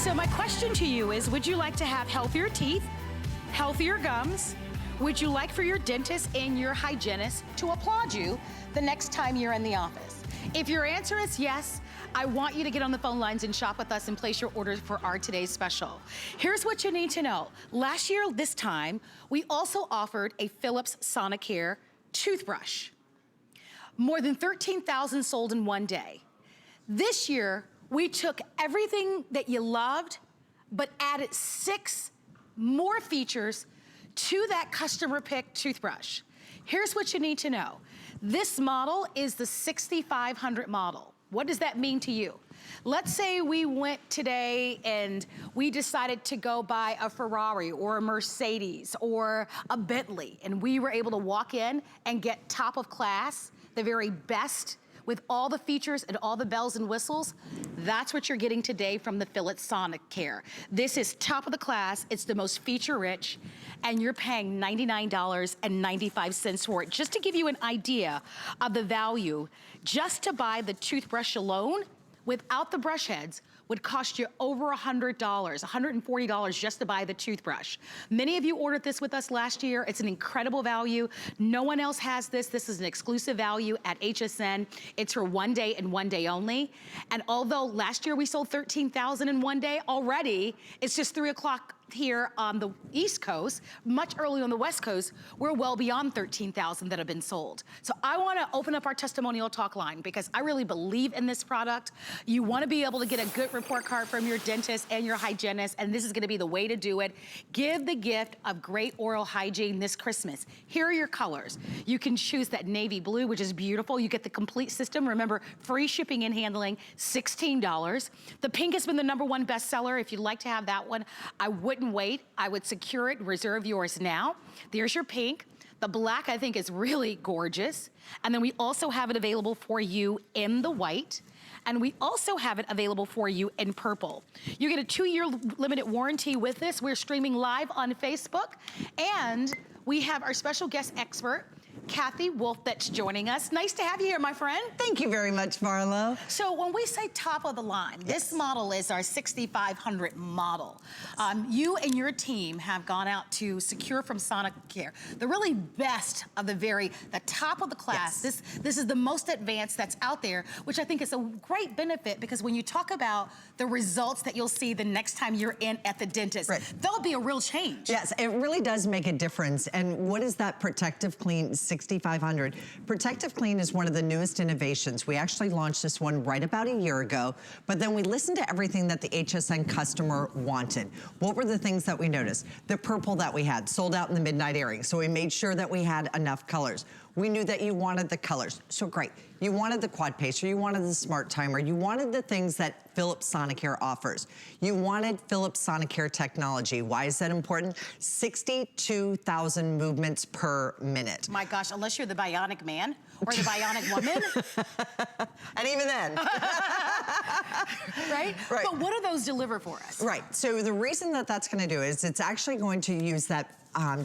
So my question to you is, would you like to have healthier teeth, healthier gums? Would you like for your dentist and your hygienist to applaud you the next time you're in the office? If your answer is yes, I want you to get on the phone lines and shop with us and place your orders for our today's special. Here's what you need to know. Last year, this time, we also offered a Philips Sonicare toothbrush. More than 13,000 sold in one day. This year, we took everything that you loved, but added 6 more features to that customer pick toothbrush. Here's what you need to know. This model is the 6500 model. What does that mean to you? Let's say we went today and we decided to go buy a Ferrari or a Mercedes or a Bentley, and we were able to walk in and get top of class, the very best, with all the features and all the bells and whistles. That's what you're getting today from the Philips Sonicare. This is top of the class, it's the most feature rich, and you're paying $99.95 for it. Just to give you an idea of the value, just to buy the toothbrush alone, without the brush heads, would cost you over $100, $140 just to buy the toothbrush. Many of you ordered this with us last year. It's an incredible value. No one else has this. This is an exclusive value at HSN. It's for one day and one day only. And although last year we sold 13,000 in one day, already it's just 3 o'clock here on the East Coast, much earlier on the West Coast, we're well beyond 13,000 that have been sold. So I wanna open up our testimonial talk line because I really believe in this product. You wanna be able to get a good report card from your dentist and your hygienist, and this is gonna be the way to do it. Give the gift of great oral hygiene this Christmas. Here are your colors. You can choose that navy blue, which is beautiful. You get the complete system. Remember, free shipping and handling, $16. The pink has been the #1 bestseller. If you'd like to have that one, I wouldn't wait. I would secure it, reserve yours now. There's your pink. The black, I think, is really gorgeous. And then we also have it available for you in the white. And we also have it available for you in purple. You get a 2-year limited warranty with this. We're streaming live on Facebook. And we have our special guest expert, Kathy Wolf, that's joining us. Nice to have you here, my friend. Thank you very much, Marlo. So when we say top of the line, this model is our 6500 model. You and your team have gone out to secure from Sonicare the really best of the top of the class. This is the most advanced that's out there, which I think is a great benefit because when you talk about the results that you'll see the next time you're in at the dentist, there'll be a real change. Yes, it really does make a difference. And what is that ProtectiveClean 6500? ProtectiveClean is one of the newest innovations. We actually launched this one right about a year ago, but then we listened to everything that the HSN customer wanted. What were the things that we noticed? The purple that we had sold out in the midnight airing, so we made sure that we had enough colors. We knew that you wanted the colors, so great. You wanted the quad pacer, you wanted the smart timer, you wanted the things that Philips Sonicare offers. You wanted Philips Sonicare technology. Why is that important? 62,000 movements per minute. My gosh, unless you're the bionic man or the bionic woman. And even then. Right? But what do those deliver for us? Right, so the reason that that's gonna do is it's actually going to use that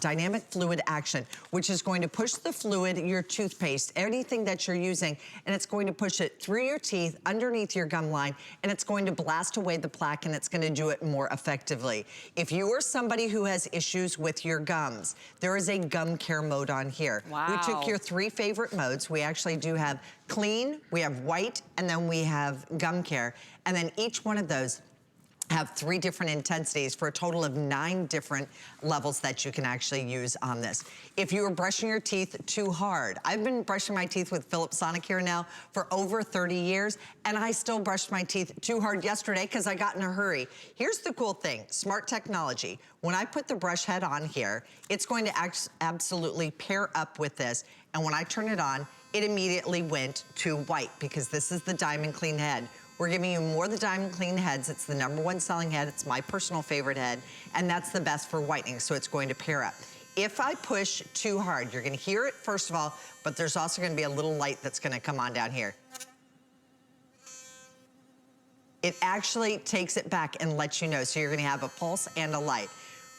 dynamic fluid action, which is going to push the fluid, your toothpaste, anything that you're using, and it's going to push it through your teeth, underneath your gum line, and it's going to blast away the plaque, and it's going to do it more effectively. If you are somebody who has issues with your gums, there is a gum care mode on here. Wow. We took your 3 favorite modes. We actually do have clean, we have white, and then we have gum care. And then each one of those have 3 different intensities for a total of 9 different levels that you can actually use on this. If you are brushing your teeth too hard, I've been brushing my teeth with Philips Sonicare now for over 30 years, and I still brushed my teeth too hard yesterday because I got in a hurry. Here's the cool thing, smart technology. When I put the brush head on here, it's going to absolutely pair up with this, and when I turn it on, it immediately went to white because this is the DiamondClean head. We're giving you more of the DiamondClean heads. It's the #1 selling head. It's my personal favorite head, and that's the best for whitening, so it's going to pair up. If I push too hard, you're gonna hear it first of all, but there's also gonna be a little light that's gonna come on down here. It actually takes it back and lets you know, so you're gonna have a pulse and a light.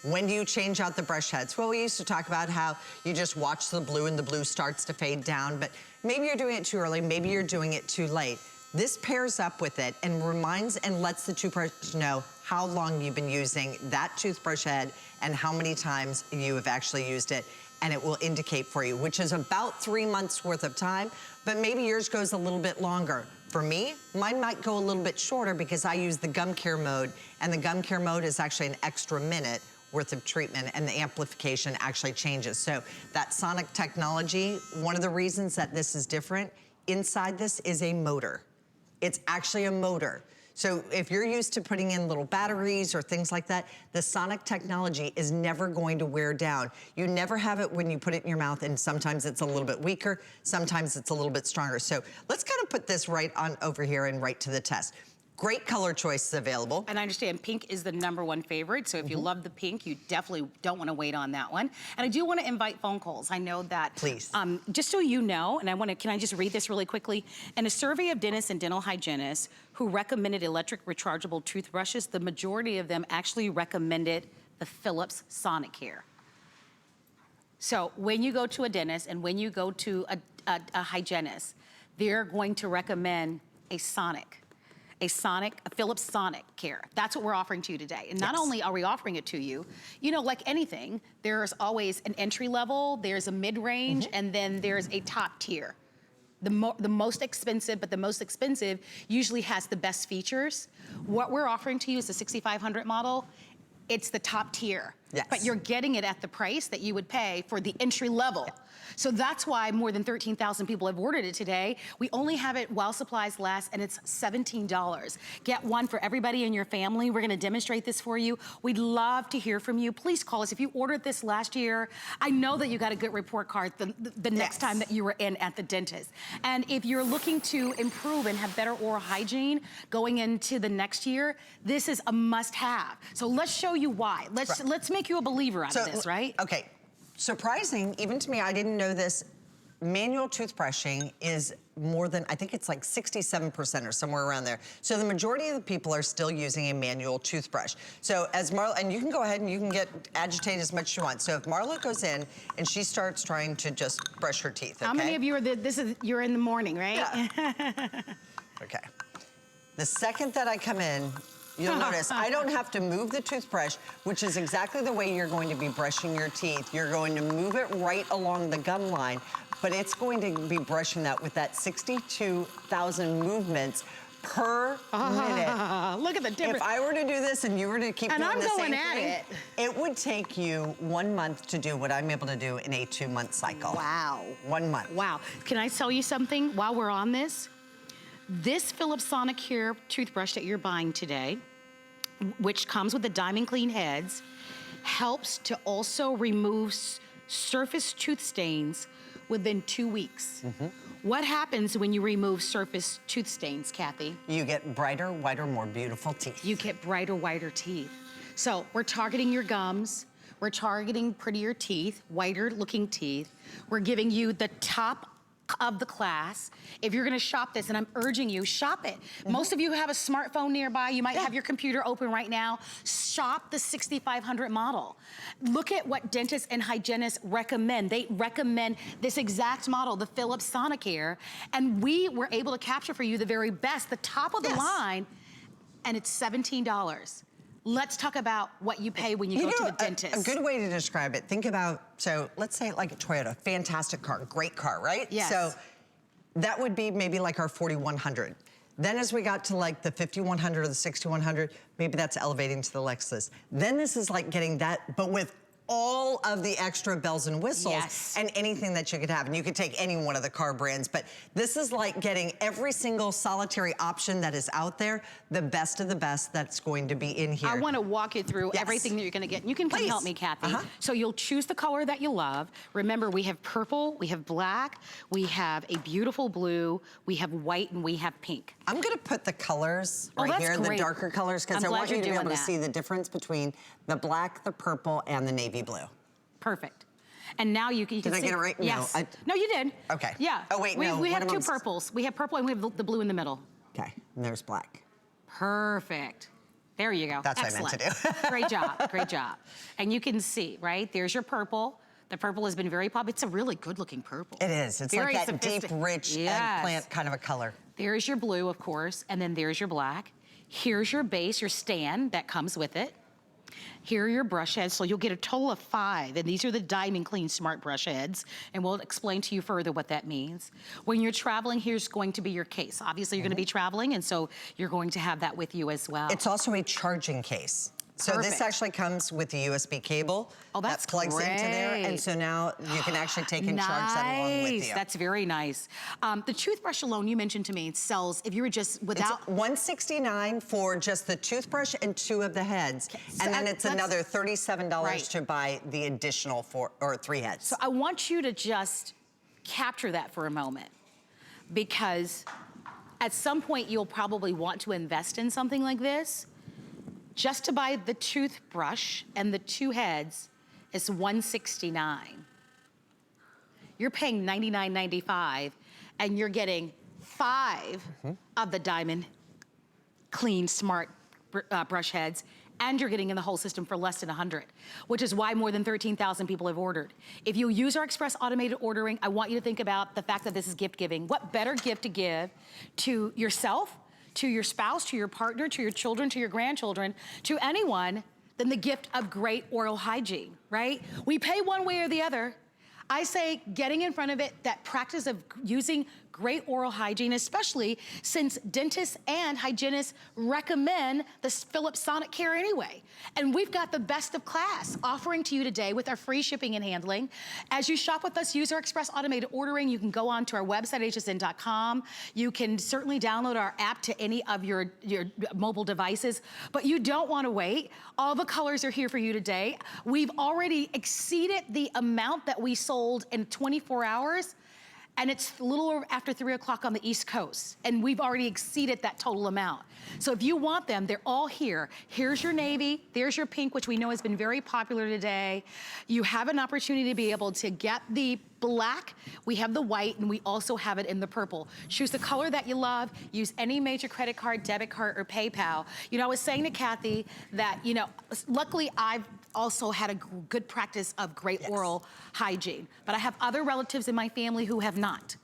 When do you change out the brush heads? Well, we used to talk about how you just watch the blue and the blue starts to fade down, but maybe you're doing it too early, maybe you're doing it too late. This pairs up with it and reminds and lets the toothbrush know how long you've been using that toothbrush head and how many times you have actually used it. And it will indicate for you, which is about 3 months worth of time, but maybe yours goes a little bit longer. For me, mine might go a little bit shorter because I use the gum care mode, and the gum care mode is actually an extra minute worth of treatment, and the amplification actually changes. So that sonic technology, one of the reasons that this is different, inside this is a motor. It's actually a motor. So if you're used to putting in little batteries or things like that, the sonic technology is never going to wear down. You never have it when you put it in your mouth, and sometimes it's a little bit weaker, sometimes it's a little bit stronger. So let's kind of put this right on over here and right to the test. Great color choices available. And I understand pink is the #1 favorite, so if you love the pink, you definitely don't want to wait on that one. And I do want to invite phone calls. I know that. Please. Just so you know, and can I just read this really quickly? In a survey of dentists and dental hygienists who recommended electric rechargeable toothbrushes, the majority of them actually recommended the Philips Sonicare. So when you go to a dentist and when you go to a hygienist, they're going to recommend a Philips Sonicare. That's what we're offering to you today. And not only are we offering it to you, you know, like anything, there's always an entry level, there's a mid-range, and then there's a top tier. The most expensive, but the most expensive usually has the best features. What we're offering to you is the 6500 model. It's the top tier, but you're getting it at the price that you would pay for the entry level. So that's why more than 13,000 people have ordered it today. We only have it while supplies last, and it's $17. Get one for everybody in your family. We're gonna demonstrate this for you. We'd love to hear from you. Please call us. If you ordered this last year, I know that you got a good report card the next time that you were in at the dentist. And if you're looking to improve and have better oral hygiene going into the next year, this is a must-have. So let's show you why. Let's make you a believer out of this, right? Okay. Surprising, even to me, I didn't know this, manual toothbrushing is more than, I think it's like 67% or somewhere around there. So the majority of the people are still using a manual toothbrush. So as Marla, and you can go ahead and you can get agitated as much as you want. So if Marla goes in and she starts trying to just brush her teeth, okay? How many of you are, you're in the morning, right? Yeah. Okay. The second that I come in, you'll notice I don't have to move the toothbrush, which is exactly the way you're going to be brushing your teeth. You're going to move it right along the gum line, but it's going to be brushing that with that 62,000 movements per minute. Look at the difference. If I were to do this and you were to keep doing the same thing, it would take you 1 month to do what I'm able to do in a 2-month cycle. Wow. 1 month. Wow. Can I tell you something while we're on this? This Philips Sonicare toothbrush that you're buying today, which comes with the DiamondClean heads, helps to also remove surface tooth stains within 2 weeks. What happens when you remove surface tooth stains, Kathy? You get brighter, whiter, more beautiful teeth. You get brighter, whiter teeth. So we're targeting your gums. We're targeting prettier teeth, whiter looking teeth. We're giving you the top of the class. If you're gonna shop this, and I'm urging you, shop it. Most of you have a smartphone nearby. You might have your computer open right now. Shop the 6500 model. Look at what dentists and hygienists recommend. They recommend this exact model, the Philips Sonicare, and we were able to capture for you the very best, the top of the line, and it's $17. Let's talk about what you pay when you go to the dentist. A good way to describe it, think about, so let's say like a Toyota, fantastic car, great car, right? Yes. So that would be maybe like our 4100. Then as we got to like the 5100 or the 6100, maybe that's elevating to the Lexus. Then this is like getting that, but with all of the extra bells and whistles and anything that you could have. And you could take any one of the car brands, but this is like getting every single solitary option that is out there, the best of the best that's going to be in here. I want to walk you through everything that you're going to get. And you can come help me, Kathy. So you'll choose the color that you love. Remember, we have purple, we have black, we have a beautiful blue, we have white, and we have pink. I'm going to put the colors right here, the darker colors, because I want you to be able to see the difference between the black, the purple, and the navy blue. Perfect. And now you can see. Did I get it right? Yes. No, no, you did. Okay. Yeah. Oh, wait, no. We have two purples. We have purple and we have the blue in the middle. Okay, and there's black. Perfect. There you go. That's Excellent. what I meant to do. Great job, great job. And you can see, right? There's your purple. The purple has been very popular. It's a really good looking purple. It is. It's very like that deep, rich eggplant kind of a color. There's your blue, of course, and then there's your black. Here's your base, your stand that comes with it. Here are your brush heads, so you'll get a total of 5, and these are the DiamondClean Smart Brush Heads, and we'll explain to you further what that means. When you're traveling, here's going to be your case. Obviously, you're gonna be traveling, and so you're going to have that with you as well. It's also a charging case. So Perfect. this actually comes with the USB cable that plugs great. into there, and so now you can actually take and charge that along with you. That's very nice. The toothbrush alone, you mentioned to me, sells, if you were just without... It's $169 for just the toothbrush and 2 of the heads, so and then it's another $37 to buy the additional 3 heads. So I want you to just capture that for a moment, because at some point you'll probably want to invest in something like this. Just to buy the toothbrush and the 2 heads is $169. You're paying $99.95, and you're getting 5 of the DiamondClean Smart Brush Heads, and you're getting in the whole system for less than $100, which is why more than 13,000 people have ordered. If you use our express automated ordering, I want you to think about the fact that this is gift giving. What better gift to give to yourself, to your spouse, to your partner, to your children, to your grandchildren, to anyone, than the gift of great oral hygiene, right? We pay one way or the other. I say getting in front of it, that practice of using great oral hygiene, especially since dentists and hygienists recommend the Philips Sonicare anyway. And we've got the best of class offering to you today with our free shipping and handling. As you shop with us, use our express automated ordering. You can go on to our website, hsn.com. You can certainly download our app to any of your mobile devices, but you don't want to wait. All the colors are here for you today. We've already exceeded the amount that we sold in 24 hours. And it's a little after 3 o'clock on the East Coast, and we've already exceeded that total amount. So if you want them, they're all here. Here's your navy, there's your pink, which we know has been very popular today. You have an opportunity to be able to get the black, we have the white, and we also have it in the purple. Choose the color that you love, use any major credit card, debit card, or PayPal. You know, I was saying to Kathy that, you know, luckily I've also had a good practice of great oral hygiene, but I have other relatives in my family who have not.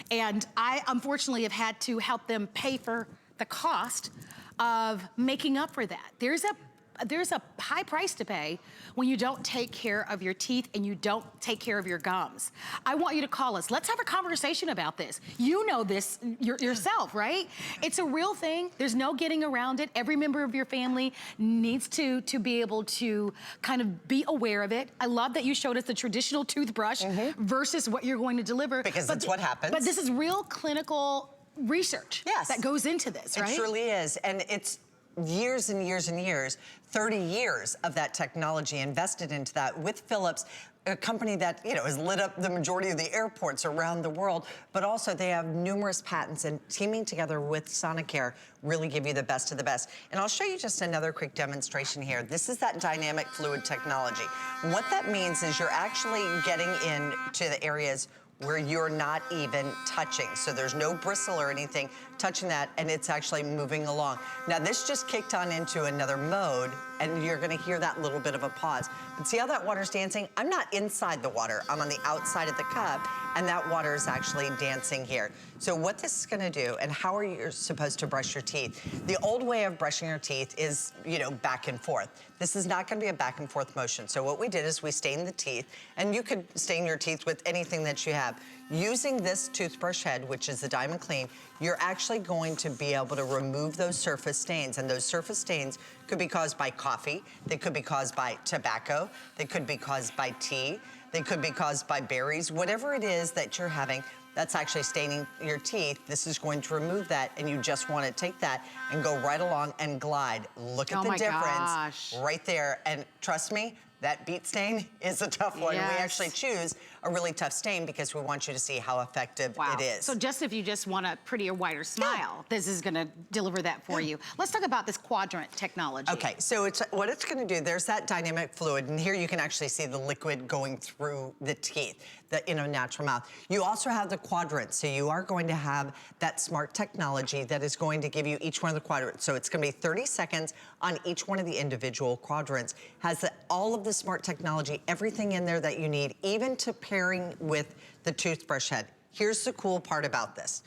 And I unfortunately have had to help them pay for the cost of making up for that. There's a high price to pay when you don't take care of your teeth and you don't take care of your gums. I want you to call us. Let's have a conversation about this. You know this yourself, right? It's a real thing. There's no getting around it. Every member of your family needs to be able to kind of be aware of it. I love that you showed us the traditional toothbrush versus what you're going to deliver. Because that's what happens. But this is real clinical research that goes into this, right? It truly is, and it's years and years and years, 30 years of that technology invested into that with Philips, a company that, you know, has lit up the majority of the airports around the world, but also they have numerous patents, and teaming together with Sonicare really give you the best of the best. And I'll show you just another quick demonstration here. This is that dynamic fluid technology. What that means is you're actually getting into the areas where you're not even touching. So there's no bristle or anything touching that, and it's actually moving along. Now this just kicked on into another mode, and you're gonna hear that little bit of a pause. But see how that water's dancing? I'm not inside the water, I'm on the outside of the cup, and that water is actually dancing here. So what this is gonna do, and how are you supposed to brush your teeth? The old way of brushing your teeth is, you know, back and forth. This is not gonna be a back and forth motion. So what we did is we stained the teeth, and you could stain your teeth with anything that you have. Using this toothbrush head, which is the DiamondClean, you're actually going to be able to remove those surface stains, and those surface stains could be caused by coffee, they could be caused by tobacco, they could be caused by tea, they could be caused by berries, whatever it is that you're having that's actually staining your teeth, this is going to remove that, and you just want to take that and go right along and glide. Look at the difference right there, and trust me, that beet stain is a tough one. We actually choose a really tough stain because we want you to see how effective it is. So just if you just want a prettier, whiter smile, this is gonna deliver that for you. Let's talk about this quadrant technology. Okay, so what it's gonna do, there's that dynamic fluid, and here you can actually see the liquid going through the teeth, in a natural mouth. You also have the quadrants, so you are going to have that smart technology that is going to give you each one of the quadrants. So it's gonna be 30 seconds on each one of the individual quadrants. Has all of the smart technology, everything in there that you need, even to pairing with the toothbrush head. Here's the cool part about this.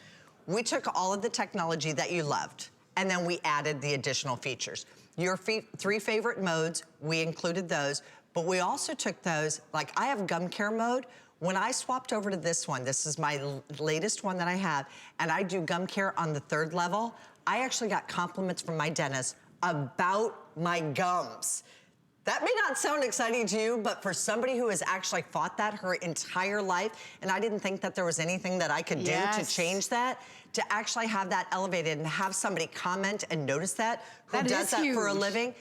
We took all of the technology that you loved, and then we added the additional features. Your 3 favorite modes, we included those, but we also took those, like I have gum care mode. When I swapped over to this one, this is my latest one that I have, and I do gum care on the 3rd level, I actually got compliments from my dentist about my gums. That may not sound exciting to you, but for somebody who has actually fought that her entire life, and I didn't think that there was anything that I could do to change that, to actually have that elevated and have somebody comment and notice that, who does that for a living,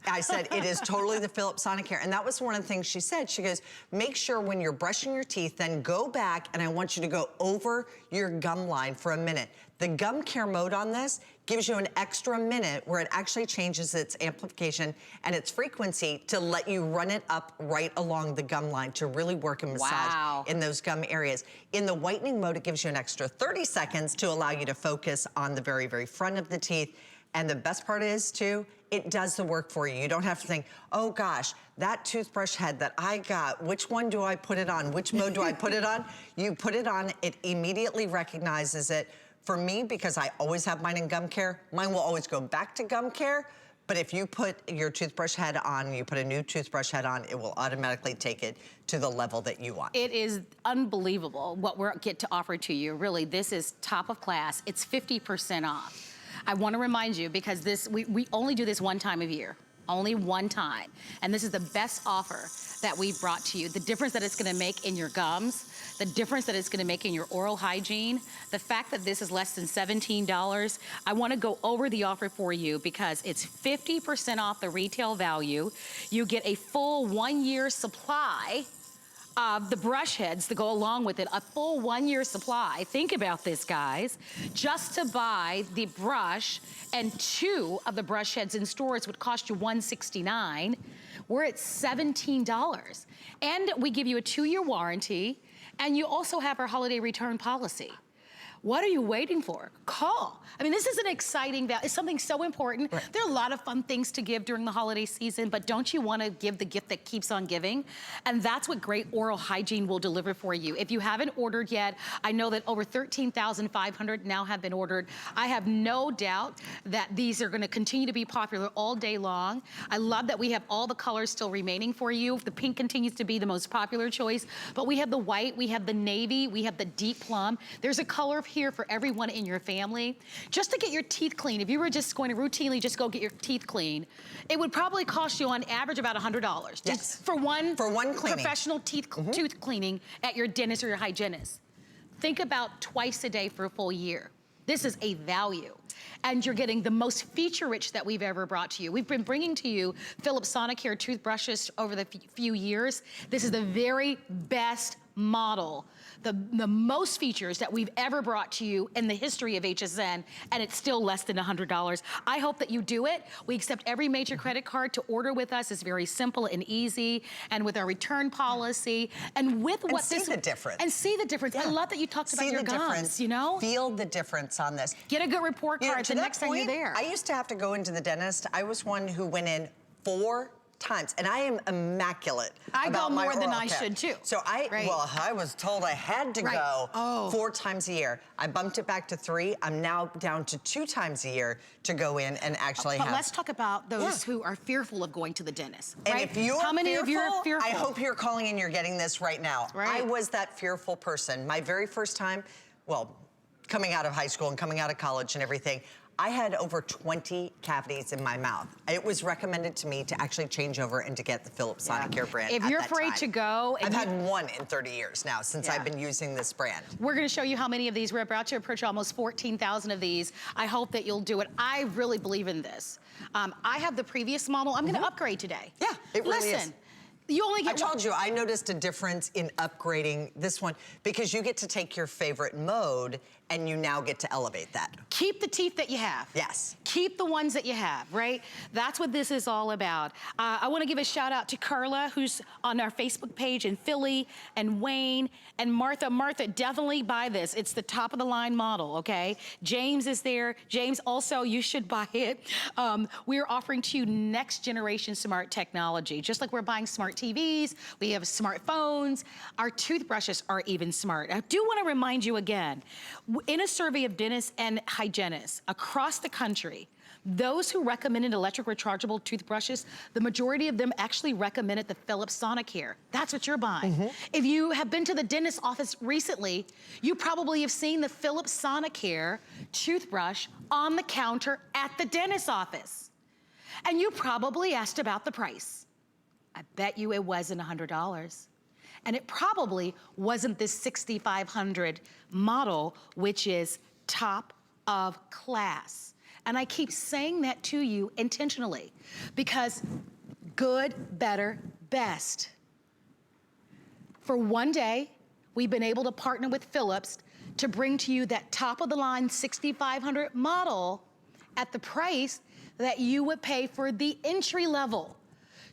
I said, it is totally the Philips Sonicare. And that was one of the things she said. She goes, make sure when you're brushing your teeth, then go back and I want you to go over your gum line for a minute. The gum care mode on this gives you an extra minute where it actually changes its amplification and its frequency to let you run it up right along the gum line to really work and massage in those gum areas. In the whitening mode, it gives you an extra 30 seconds to allow you to focus on the very, very front of the teeth. And the best part is, too, it does the work for you. You don't have to think, oh gosh, that toothbrush head that I got, which one do I put it on? Which mode do I put it on? You put it on, it immediately recognizes it. For me, because I always have mine in gum care, mine will always go back to gum care. But if you put your toothbrush head on, you put a new toothbrush head on, it will automatically take it to the level that you want. It is unbelievable what we get to offer to you. Really, this is top of class. It's 50% off. I want to remind you, because we only do this one time of year, only one time. And this is the best offer that we've brought to you. The difference that it's gonna make in your gums, the difference that it's gonna make in your oral hygiene, the fact that this is less than $17, I wanna go over the offer for you because it's 50% off the retail value. You get a full 1-year supply of the brush heads to go along with it, a full 1-year supply. Think about this, guys. Just to buy the brush and 2 of the brush heads in stores would cost you $169. We're at $17. And we give you a 2-year warranty, and you also have our holiday return policy. What are you waiting for? Call. I mean, this is an exciting, it's something so important. Right. There are a lot of fun things to give during the holiday season, but don't you want to give the gift that keeps on giving? And that's what great oral hygiene will deliver for you. If you haven't ordered yet, I know that over 13,500 now have been ordered. I have no doubt that these are going to continue to be popular all day long. I love that we have all the colors still remaining for you. The pink continues to be the most popular choice, but we have the white, we have the navy, we have the deep plum. There's a color here for everyone in your family. Just to get your teeth clean, if you were just going to routinely just go get your teeth clean, it would probably cost you on average about $100. Yes. For one cleaning. Professional tooth cleaning at your dentist or your hygienist. Think about twice a day for a full year. This is a value. And you're getting the most feature-rich that we've ever brought to you. We've been bringing to you Philips Sonicare toothbrushes over the few years. This is the very best model, the most features that we've ever brought to you in the history of HSN, and it's still less than $100. I hope that you do it. We accept every major credit card. To order with us is very simple and easy, and with our return policy, and with what see the difference. And see the difference. Yeah. I love that you talked about your gums, you know? Feel the difference on this. Get a good report card the next time you're there. I used to have to go into the dentist. I was one who went in 4 times, and I am immaculate. I go more than I should too. So I was told I had to go 4 times a year. I bumped it back to 3. I'm now down to 2 times a year to go in and actually have. But let's talk about those who are fearful of going to the dentist. And right? if you're How many of you are fearful? I hope you're calling and you're getting this right now. Right. I was that fearful person. My very first time, well, coming out of high school and coming out of college and everything, I had over 20 cavities in my mouth. It was recommended to me to actually change over and to get the Philips Sonicare brand. If you're afraid to go, I've had 1 in 30 years now since I've been using this brand. We're going to show you how many of these. We're about to approach almost 14,000 of these. I hope that you'll do it. I really believe in this. I have the previous model. I'm going to upgrade today. Yeah, it really is. Listen, You only get I told you, I noticed a difference in upgrading this one because you get to take your favorite mode and you now get to elevate that. Keep the teeth that you have. Yes. Keep the ones that you have, right? That's what this is all about. I wanna give a shout out to Carla, who's on our Facebook page in Philly, and Wayne, and Martha. Martha, definitely buy this. It's the top of the line model, okay? James is there. James, also, you should buy it. We're offering to you next generation smart technology. Just like we're buying smart TVs, we have smartphones, our toothbrushes are even smart. I do wanna remind you again, in a survey of dentists and hygienists across the country, those who recommended electric rechargeable toothbrushes, the majority of them actually recommended the Philips Sonicare. That's what you're buying. If you have been to the dentist's office recently, you probably have seen the Philips Sonicare toothbrush on the counter at the dentist's office. And you probably asked about the price. I bet you it wasn't $100. And it probably wasn't this 6500 model, which is top of class. And I keep saying that to you intentionally because good, better, best. For one day, we've been able to partner with Philips to bring to you that top of the line 6500 model at the price that you would pay for the entry level.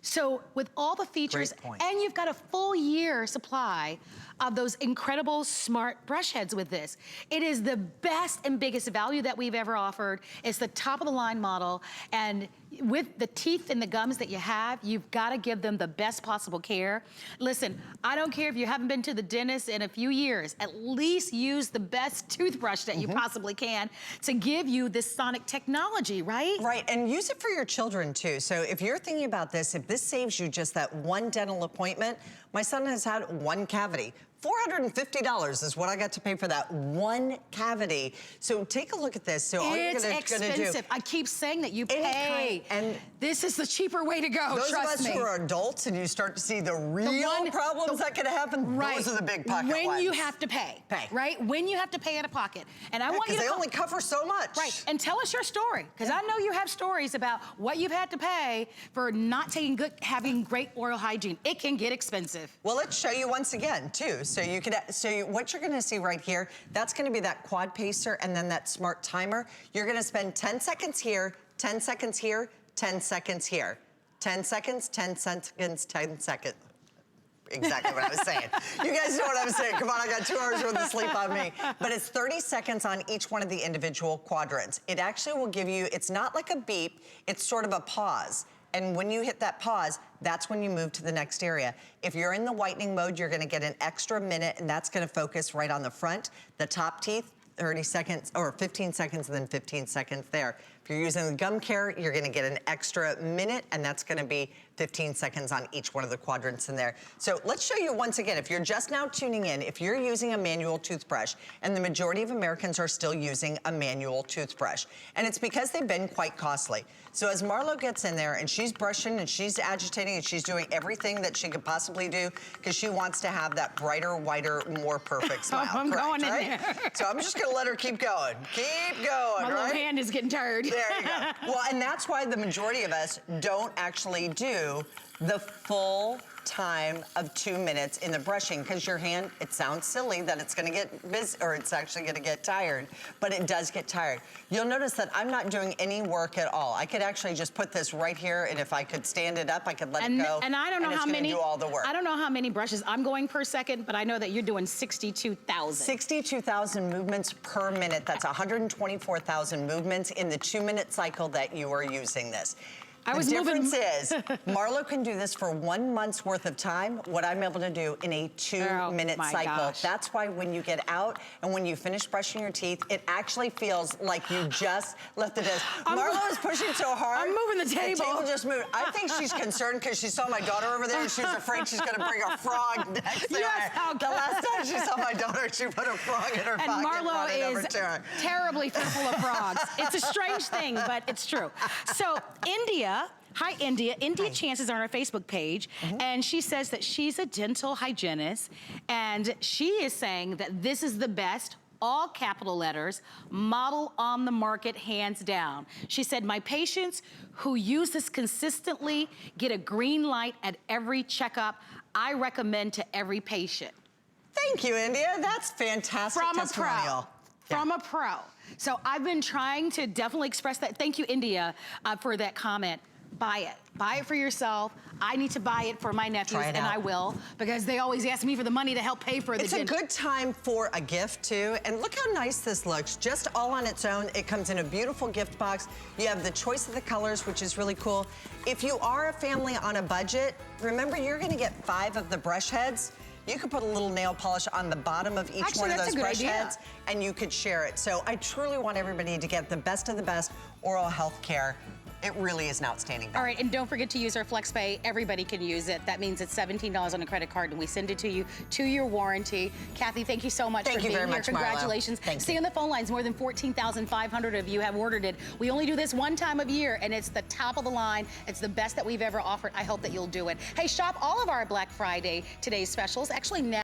So with all the features, and you've got a full year supply of those incredible smart brush heads with this. It is the best and biggest value that we've ever offered. It's the top of the line model, and with the teeth and the gums that you have, you've got to give them the best possible care. Listen, I don't care if you haven't been to the dentist in a few years, at least use the best toothbrush that you possibly can to give you this sonic technology, right? Right, and use it for your children too. So if you're thinking about this, if this saves you just that one dental appointment, my son has had one cavity. $450 is what I got to pay for that one cavity. So take a look at this. So all you're gonna do, I keep saying that you pay. And this is the cheaper way to go, those trust of us me. who are adults and you start to see the real problems that could happen, those are the big pocket ones. When you have to pay, right? When you have to pay out of pocket. And I want you to- because they only cover so much. Right, and tell us your story, because I know you have stories about what you've had to pay for not having great oral hygiene. It can get expensive. Well, let's show you once again, too. So you could, what you're gonna see right here, that's gonna be that quad pacer and then that smart timer. You're gonna spend 10 seconds here, 10 seconds here, 10 seconds here. 10 seconds, 10 seconds, 10 seconds. Exactly what I was saying. You guys know what I was saying. Come on, I got 2 hours worth of sleep on me. But it's 30 seconds on each one of the individual quadrants. It actually will give you, it's not like a beep, it's sort of a pause. And when you hit that pause, that's when you move to the next area. If you're in the whitening mode, you're gonna get an extra minute, and that's gonna focus right on the front, the top teeth, 30 seconds, or 15 seconds, and then 15 seconds there. If you're using the gum care, you're gonna get an extra minute, and that's gonna be 15 seconds on each one of the quadrants in there. So let's show you once again, if you're just now tuning in, if you're using a manual toothbrush, and the majority of Americans are still using a manual toothbrush, and it's because they've been quite costly. So as Marlo gets in there, and she's brushing, and she's agitating, and she's doing everything that she could possibly do, because she wants to have that brighter, whiter, more perfect smile. I'm going in there. So I'm just gonna let her keep going. Keep going, My little hand is getting tired. There you go. Well, and that's why the majority of us don't actually do the full time of 2 minutes in the brushing, because your hand, it sounds silly that it's gonna get busy, or it's actually gonna get tired, but it does get tired. You'll notice that I'm not doing any work at all. I could actually just put this right here, and if I could stand it up, I could let it go. And I don't know how many, do all the work. I don't know how many brushes I'm going per second, but I know that you're doing 62,000. 62,000 movements per minute. That's 124,000 movements in the 2 minute cycle that you are using this. The difference is, Marlo can do this for 1 month's worth of time, what I'm able to do in a 2 minute cycle. Gosh. That's why when you get out and when you finish brushing your teeth, it actually feels like you just left the desk. Marlo is pushing so hard. I'm moving the table. The table just moved. I think she's concerned because she saw my daughter over there and she was afraid she's gonna bring a frog next to her. The last time she saw my daughter, she put a frog in her pocket and Marlo is terribly fearful of frogs. It's a strange thing, but it's true. So India, hi, India. India Chance is on our Facebook page, and she says that she's a dental hygienist, and she is saying that this is the best all capital letters, model on the market, hands down. She said, my patients who use this consistently get a green light at every checkup. I recommend to every patient. Thank you, India. That's fantastic testimonial. From a pro. So I've been trying to definitely express that. Thank you, India, for that comment. Buy it. Buy it for yourself. I need to buy it for my nephews, and I will, because they always ask me for the money to help pay for the It's a good time for a gift, too. And look how nice this looks. Just all on its own. It comes in a beautiful gift box. You have the choice of the colors, which is really cool. If you are a family on a budget, remember you're going to get 5 of the brush heads. You could put a little nail polish on the bottom of each one of those brush heads, and you could share it. So I truly want everybody to get the best of the best oral health care. It really is an outstanding value. All right, and don't forget to use our FlexPay. Everybody can use it. That means it's $17 on a credit card, and we send it to you, 2-year warranty. Kathy, thank you so much for being here. Thank you very much, Congratulations. Stay on the phone lines. More than 14,500 of you have ordered it. We only do this one time of year, and it's the top of the line. It's the best that we've ever offered. I hope that you'll do it. Hey, shop all of our Black Friday today's specials. Actually, now